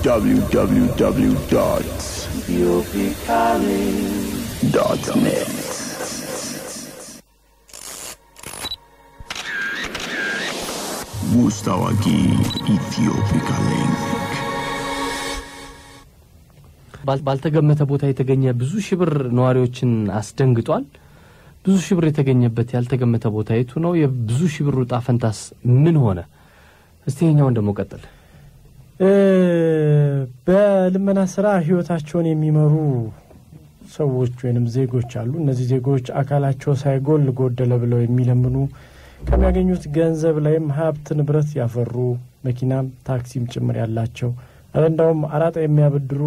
www.ethiopicaling.net Mustawaki Ethiopicaling ባልተገመተ ቦታ የተገኘ ብዙ ሽብር ነዋሪዎችን አስደንግጧል። ብዙ ሽብር የተገኘበት ያልተገመተ ቦታ የቱ ነው? የብዙ ሽብር ሩጣ ፈንታስ ምን ሆነ? እስቲኛው እንደሞ ቀጥል። በልመና ስራ ህይወታቸውን የሚመሩ ሰዎች ወይንም ዜጎች አሉ። እነዚህ ዜጎች አካላቸው ሳይጎል ጎደለ ብለው የሚለምኑ ከሚያገኙት ገንዘብ ላይም ሀብት ንብረት ያፈሩ መኪናም ታክሲም ጭምር ያላቸው እንደውም አራጣ የሚያበድሩ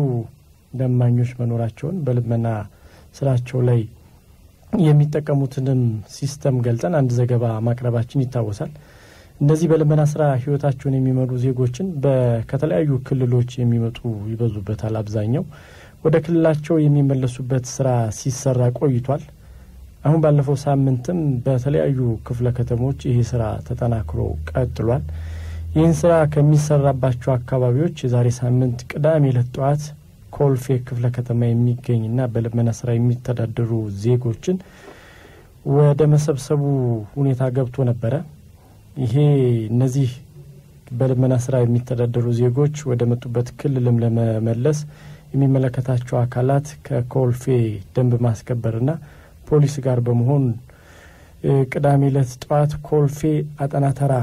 ደማኞች መኖራቸውን በልመና ስራቸው ላይ የሚጠቀሙትንም ሲስተም ገልጸን አንድ ዘገባ ማቅረባችን ይታወሳል። እነዚህ በልመና ስራ ህይወታቸውን የሚመሩ ዜጎችን ከተለያዩ ክልሎች የሚመጡ ይበዙበታል። አብዛኛው ወደ ክልላቸው የሚመለሱበት ስራ ሲሰራ ቆይቷል። አሁን ባለፈው ሳምንትም በተለያዩ ክፍለ ከተሞች ይሄ ስራ ተጠናክሮ ቀጥሏል። ይህን ስራ ከሚሰራባቸው አካባቢዎች የዛሬ ሳምንት ቅዳሜ ለጠዋት ኮልፌ ክፍለ ከተማ የሚገኝና በልመና ስራ የሚተዳደሩ ዜጎችን ወደ መሰብሰቡ ሁኔታ ገብቶ ነበረ። ይሄ እነዚህ በልመና ስራ የሚተዳደሩ ዜጎች ወደ መጡበት ክልልም ለመመለስ የሚመለከታቸው አካላት ከኮልፌ ደንብ ማስከበርና ፖሊስ ጋር በመሆን ቅዳሜ ለጠዋት ኮልፌ አጠናተራ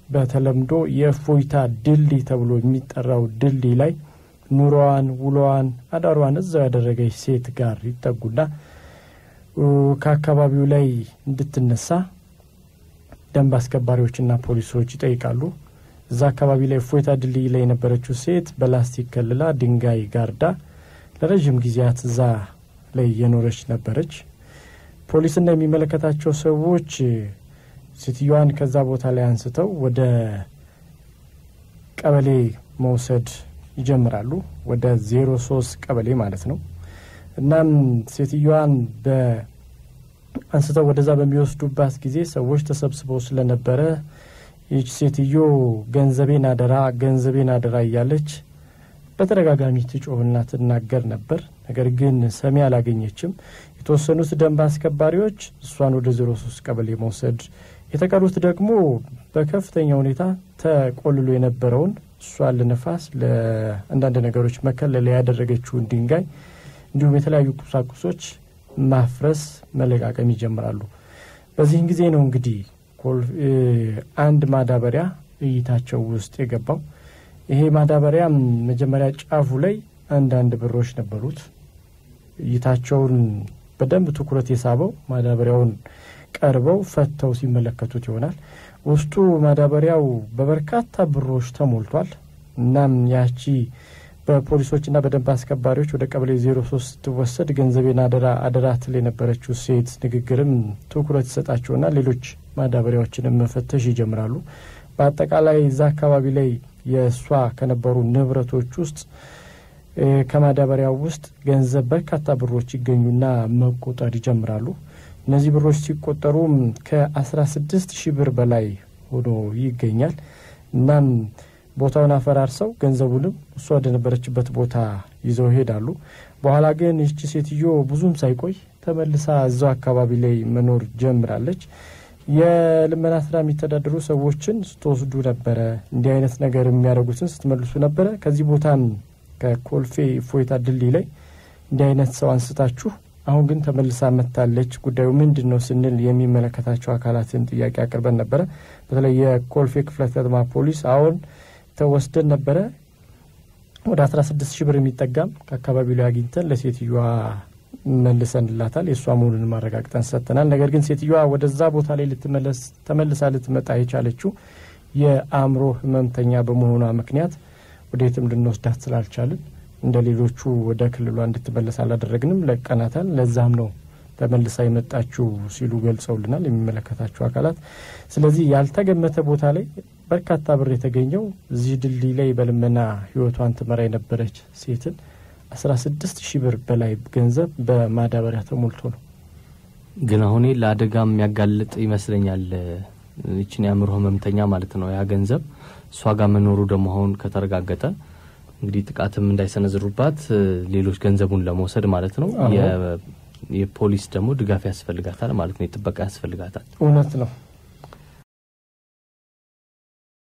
በተለምዶ የፎይታ ድልድይ ተብሎ የሚጠራው ድልድይ ላይ ኑሮዋን ውሎዋን አዳሯን እዛው ያደረገች ሴት ጋር ይጠጉና ከአካባቢው ላይ እንድትነሳ ደንብ አስከባሪዎችና ፖሊሶች ይጠይቃሉ። እዛ አካባቢ ላይ ፎይታ ድልድይ ላይ የነበረችው ሴት በላስቲክ ከልላ ድንጋይ ጋርዳ ለረጅም ጊዜያት እዛ ላይ የኖረች ነበረች። ፖሊስና የሚመለከታቸው ሰዎች ሴትዮዋን ከዛ ቦታ ላይ አንስተው ወደ ቀበሌ መውሰድ ይጀምራሉ። ወደ 03 ቀበሌ ማለት ነው። እናም ሴትዮዋን አንስተው ወደዛ በሚወስዱባት ጊዜ ሰዎች ተሰብስበው ስለነበረ ይህች ሴትዮ ገንዘቤን አደራ እያለች በተደጋጋሚ ትጮህና ትናገር ነበር። ነገር ግን ሰሚ አላገኘችም። የተወሰኑት ደንብ አስከባሪዎች እሷን ወደ 03 ቀበሌ መውሰድ፣ የተቀሩት ደግሞ በከፍተኛ ሁኔታ ተቆልሎ የነበረውን እሷን ለነፋስ ለአንዳንድ ነገሮች መከለል ያደረገችውን ድንጋይ እንዲሁም የተለያዩ ቁሳቁሶች ማፍረስ መለቃቀም ይጀምራሉ። በዚህ ጊዜ ነው እንግዲህ አንድ ማዳበሪያ እይታቸው ውስጥ የገባው። ይሄ ማዳበሪያ መጀመሪያ ጫፉ ላይ አንዳንድ ብሮች ነበሩት። እይታቸውን በደንብ ትኩረት የሳበው ማዳበሪያውን ቀርበው ፈተው ሲመለከቱት ይሆናል። ውስጡ ማዳበሪያው በበርካታ ብሮች ተሞልቷል። እናም ያቺ በፖሊሶችና በደንብ አስከባሪዎች ወደ ቀበሌ 03 ተወሰድ ገንዘቤን አደራ ትል የነበረችው ሴት ንግግርም ትኩረት ይሰጣቸውና ሌሎች ማዳበሪያዎችንም መፈተሽ ይጀምራሉ። በአጠቃላይ እዛ አካባቢ ላይ የሷ ከነበሩ ንብረቶች ውስጥ ከማዳበሪያው ውስጥ ገንዘብ በርካታ ብሮች ይገኙና መቆጠር ይጀምራሉ። እነዚህ ብሮች ሲቆጠሩ ከ16000 ብር በላይ ሆኖ ይገኛል። እናም ቦታውን አፈራርሰው ገንዘቡንም እሷ ወደነበረችበት ቦታ ይዘው ሄዳሉ። በኋላ ግን እቺ ሴትዮ ብዙም ሳይቆይ ተመልሳ እዛው አካባቢ ላይ መኖር ጀምራለች። የልመና ስራ የሚተዳደሩ ሰዎችን ስትወስዱ ነበረ፣ እንዲህ አይነት ነገር የሚያደርጉትን ስትመልሱ ነበረ። ከዚህ ቦታም ከኮልፌ ፎይታ ድልድይ ላይ እንዲህ አይነት ሰው አንስታችሁ አሁን ግን ተመልሳ መጣለች፣ ጉዳዩ ምንድነው ስንል የሚመለከታቸው አካላትን ጥያቄ አቅርበን ነበረ። በተለይ የኮልፌ ክፍለ ከተማ ፖሊስ አሁን ተወስደን ነበረ ወደ 16000 ብር የሚጠጋም ከአካባቢው ላይ አግኝተን ለሴትዮዋ መልሰንላታል። የሷ መሆኑን ማረጋግጠን ሰጥተናል። ነገር ግን ሴትዮዋ ወደዛ ቦታ ላይ ተመልሳ ልትመጣ የቻለችው የአእምሮ ህመምተኛ በመሆኗ ምክንያት ወደየትም ልንወስዳት ስላልቻልን እንደሌሎቹ ወደ ክልሏ እንድትመለስ አላደረግንም፣ ለቀናታል። ለዛም ነው ተመልሳ የመጣችው ሲሉ ገልጸውልናል የሚመለከታቸው አካላት። ስለዚህ ያልተገመተ ቦታ ላይ በርካታ ብር የተገኘው እዚህ ድልድይ ላይ በልመና ህይወቷን ትመራ የነበረች ሴትን 16000 ብር በላይ ገንዘብ በማዳበሪያ ተሞልቶ ነው። ግን አሁን ለአደጋም ያጋልጥ ይመስለኛል እቺን ያምሮ ህመምተኛ ማለት ነው። ያ ገንዘብ እሷ ጋር መኖሩ ደግሞ አሁን ከተረጋገጠ እንግዲህ ጥቃትም እንዳይሰነዝሩባት ሌሎች ገንዘቡን ለመውሰድ ማለት ነው የፖሊስ ደግሞ ድጋፍ ያስፈልጋታል ማለት ነው የጥበቃ ያስፈልጋታል እውነት ነው